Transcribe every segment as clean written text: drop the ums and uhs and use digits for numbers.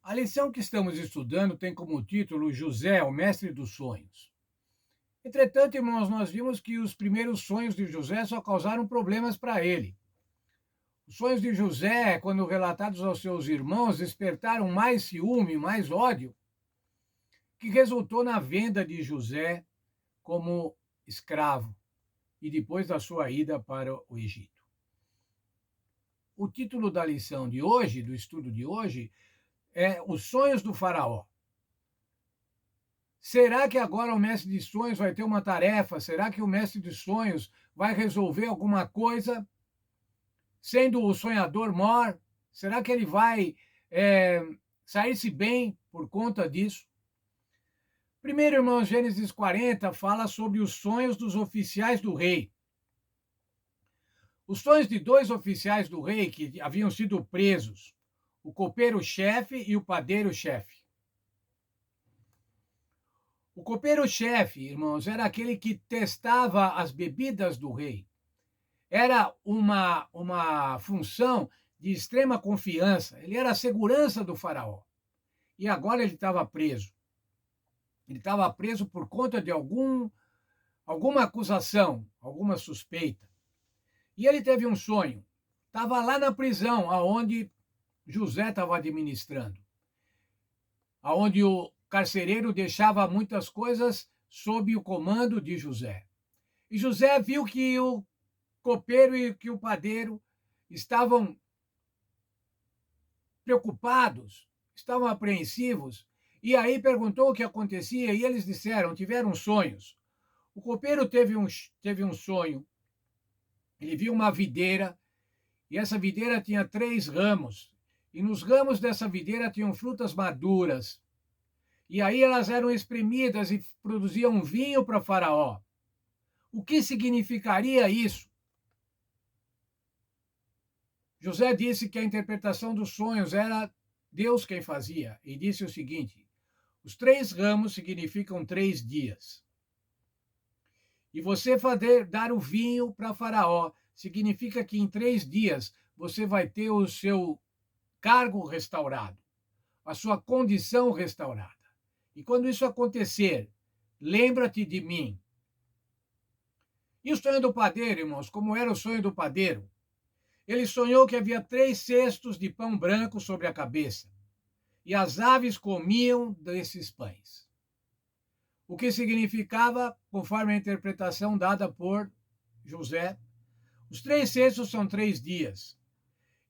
A lição que estamos estudando tem como título José, o mestre dos sonhos. Entretanto, irmãos, nós vimos que os primeiros sonhos de José só causaram problemas para ele. Os sonhos de José, quando relatados aos seus irmãos, despertaram mais ciúme, mais ódio, que resultou na venda de José como escravo e depois da sua ida para o Egito. O título da lição de hoje, do estudo de hoje, é Os Sonhos do Faraó. Será que agora o mestre de sonhos vai ter uma tarefa? Será que o mestre de sonhos vai resolver alguma coisa sendo o sonhador mor? Será que ele vai sair-se bem por conta disso? Primeiro, irmão, Gênesis 40 fala sobre os sonhos dos oficiais do rei. Os sonhos de dois oficiais do rei que haviam sido presos, o copeiro-chefe e o padeiro-chefe. O copeiro-chefe, irmãos, era aquele que testava as bebidas do rei. Era uma função de extrema confiança. Ele era a segurança do faraó. E agora ele estava preso. Ele estava preso por conta de alguma acusação, alguma suspeita. E ele teve um sonho. Estava lá na prisão, aonde José estava administrando. Aonde o carcereiro deixava muitas coisas sob o comando de José. E José viu que o copeiro e que o padeiro estavam preocupados, estavam apreensivos, e aí perguntou o que acontecia, e eles disseram, tiveram sonhos. O copeiro teve um sonho, ele viu uma videira, e essa videira tinha 3 ramos, e nos ramos dessa videira tinham frutas maduras, e aí elas eram espremidas e produziam vinho para Faraó. O que significaria isso? José disse que a interpretação dos sonhos era Deus quem fazia, e disse o seguinte: os 3 ramos significam 3 dias. E você dar o vinho para Faraó significa que em 3 dias você vai ter o seu cargo restaurado, a sua condição restaurada. E quando isso acontecer, lembra-te de mim. E o sonho do padeiro, irmãos, como era o sonho do padeiro? Ele sonhou que havia 3 cestos de pão branco sobre a cabeça, e as aves comiam desses pães. O que significava, conforme a interpretação dada por José, os 3 cestos são 3 dias.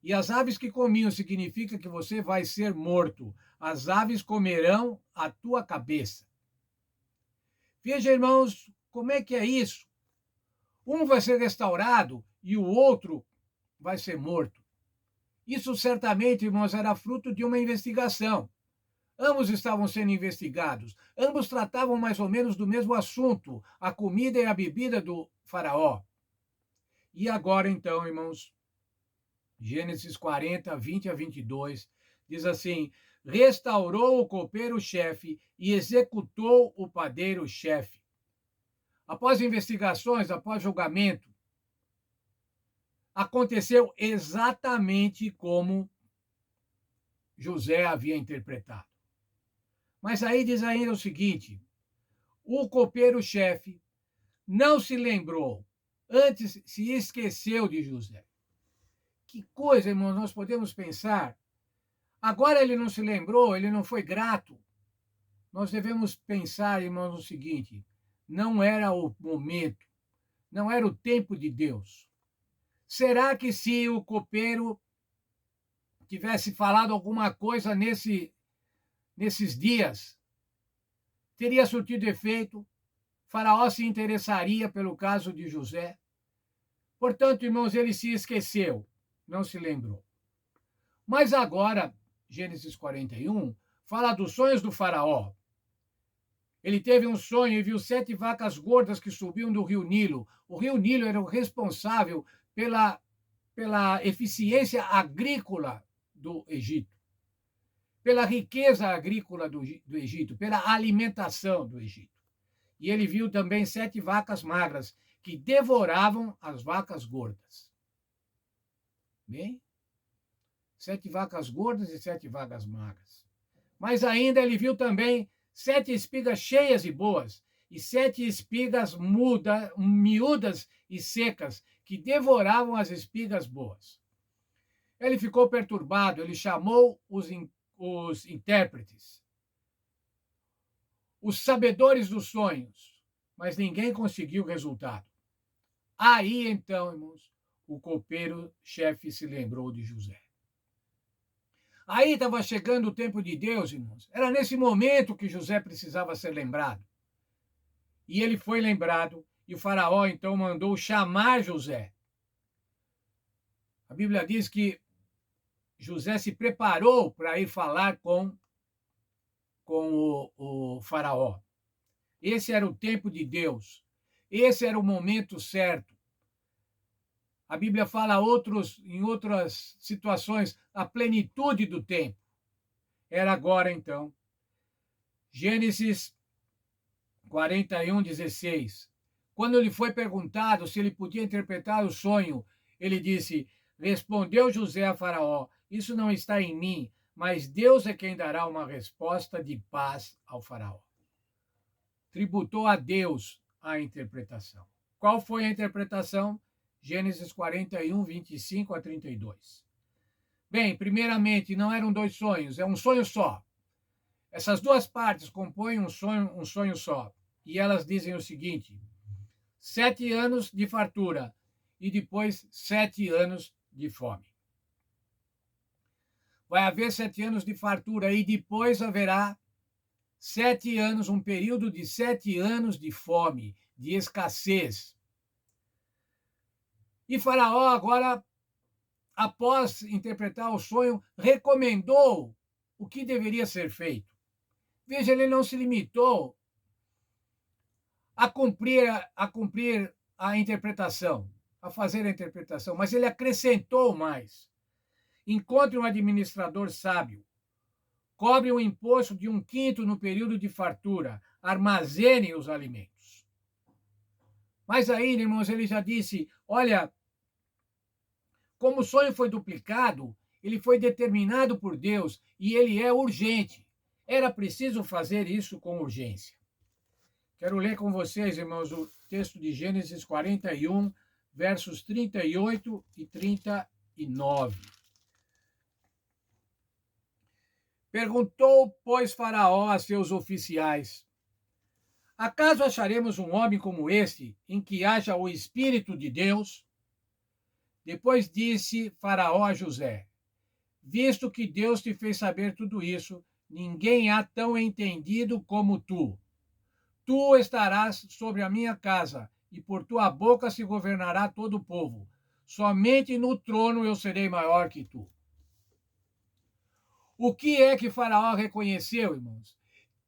E as aves que comiam significa que você vai ser morto. As aves comerão a tua cabeça. Veja, irmãos, como é que é isso? Um vai ser restaurado e o outro vai ser morto. Isso certamente, irmãos, era fruto de uma investigação. Ambos estavam sendo investigados. Ambos tratavam mais ou menos do mesmo assunto, a comida e a bebida do faraó. E agora, então, irmãos, Gênesis 40, 20 a 22, diz assim: restaurou o copeiro-chefe e executou o padeiro-chefe. Após investigações, após julgamento, aconteceu exatamente como José havia interpretado. Mas aí diz ainda o seguinte: o copeiro-chefe não se lembrou, antes se esqueceu de José. Que coisa, irmãos, nós podemos pensar. Agora ele não se lembrou, ele não foi grato. Nós devemos pensar, irmãos, o seguinte: não era o momento, não era o tempo de Deus. Será que se o copeiro tivesse falado alguma coisa nesses dias, teria surtido efeito? Faraó se interessaria pelo caso de José? Portanto, irmãos, ele se esqueceu, não se lembrou. Mas agora, Gênesis 41, fala dos sonhos do faraó. Ele teve um sonho e viu 7 vacas gordas que subiam do rio Nilo. O rio Nilo era o responsável pela eficiência agrícola do Egito, pela riqueza agrícola do Egito, pela alimentação do Egito. E ele viu também 7 vacas magras que devoravam as vacas gordas. Bem? 7 vacas gordas e 7 vacas magras. Mas ainda ele viu também 7 espigas cheias e boas, e 7 espigas miúdas e secas, que devoravam as espigas boas. Ele ficou perturbado, ele chamou os intérpretes, os sabedores dos sonhos, mas ninguém conseguiu resultado. Aí então, irmãos, o copeiro-chefe se lembrou de José. Aí estava chegando o tempo de Deus, irmãos. Era nesse momento que José precisava ser lembrado. E ele foi lembrado, e o faraó então mandou chamar José. A Bíblia diz que José se preparou para ir falar com o faraó. Esse era o tempo de Deus. Esse era o momento certo. A Bíblia fala em outras situações, a plenitude do tempo. Era agora, então. Gênesis 41:16. Quando lhe foi perguntado se ele podia interpretar o sonho, ele disse: respondeu José a Faraó: isso não está em mim, mas Deus é quem dará uma resposta de paz ao Faraó. Tributou a Deus a interpretação. Qual foi a interpretação? Gênesis 41:25-32. Bem, primeiramente, não eram 2 sonhos, é um sonho só. Essas 2 partes compõem um sonho só. E elas dizem o seguinte: 7 anos de fartura e depois 7 anos de fome. Vai haver 7 anos de fartura e depois haverá 7 anos, um período de 7 anos de fome, de escassez. E Faraó agora, após interpretar o sonho, recomendou o que deveria ser feito. Veja, ele não se limitou a cumprir a interpretação, a fazer a interpretação, mas ele acrescentou mais. Encontre um administrador sábio, cobre um imposto de 1/5 no período de fartura, armazene os alimentos. Mas ainda, irmãos, ele já disse, olha, como o sonho foi duplicado, ele foi determinado por Deus e ele é urgente. Era preciso fazer isso com urgência. Quero ler com vocês, irmãos, o texto de Gênesis 41, versos 38 e 39. Perguntou, pois, Faraó a seus oficiais: acaso acharemos um homem como este, em que haja o Espírito de Deus? Depois disse Faraó a José: visto que Deus te fez saber tudo isso, ninguém há tão entendido como tu. Tu estarás sobre a minha casa, e por tua boca se governará todo o povo. Somente no trono eu serei maior que tu. O que é que Faraó reconheceu, irmãos?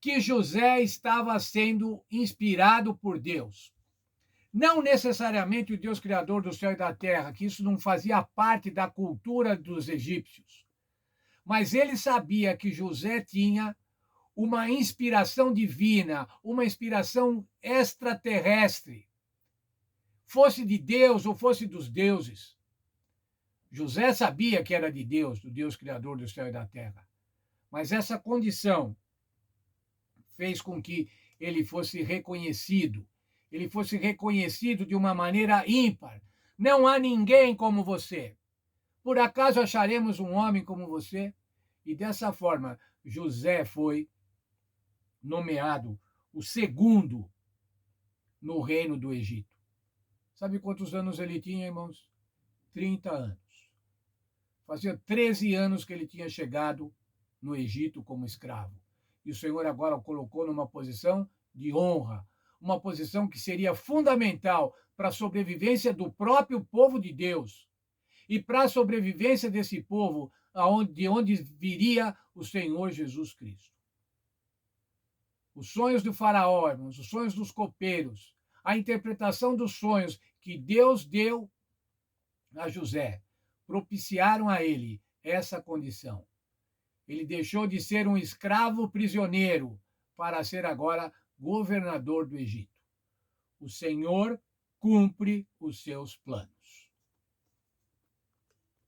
Que José estava sendo inspirado por Deus. Não necessariamente o Deus criador do céu e da terra, que isso não fazia parte da cultura dos egípcios. Mas ele sabia que José tinha uma inspiração divina, uma inspiração extraterrestre. Fosse de Deus ou fosse dos deuses. José sabia que era de Deus, do Deus criador do céu e da terra. Mas essa condição fez com que ele fosse reconhecido. Ele fosse reconhecido de uma maneira ímpar. Não há ninguém como você. Por acaso acharemos um homem como você? E dessa forma, José foi nomeado o segundo no reino do Egito. Sabe quantos anos ele tinha, irmãos? 30 anos. Fazia 13 anos que ele tinha chegado no Egito como escravo. E o Senhor agora o colocou numa posição de honra, uma posição que seria fundamental para a sobrevivência do próprio povo de Deus e para a sobrevivência desse povo, de onde viria o Senhor Jesus Cristo. Os sonhos do faraó, irmãos, os sonhos dos copeiros, a interpretação dos sonhos que Deus deu a José, propiciaram a ele essa condição. Ele deixou de ser um escravo prisioneiro para ser agora governador do Egito. O Senhor cumpre os seus planos.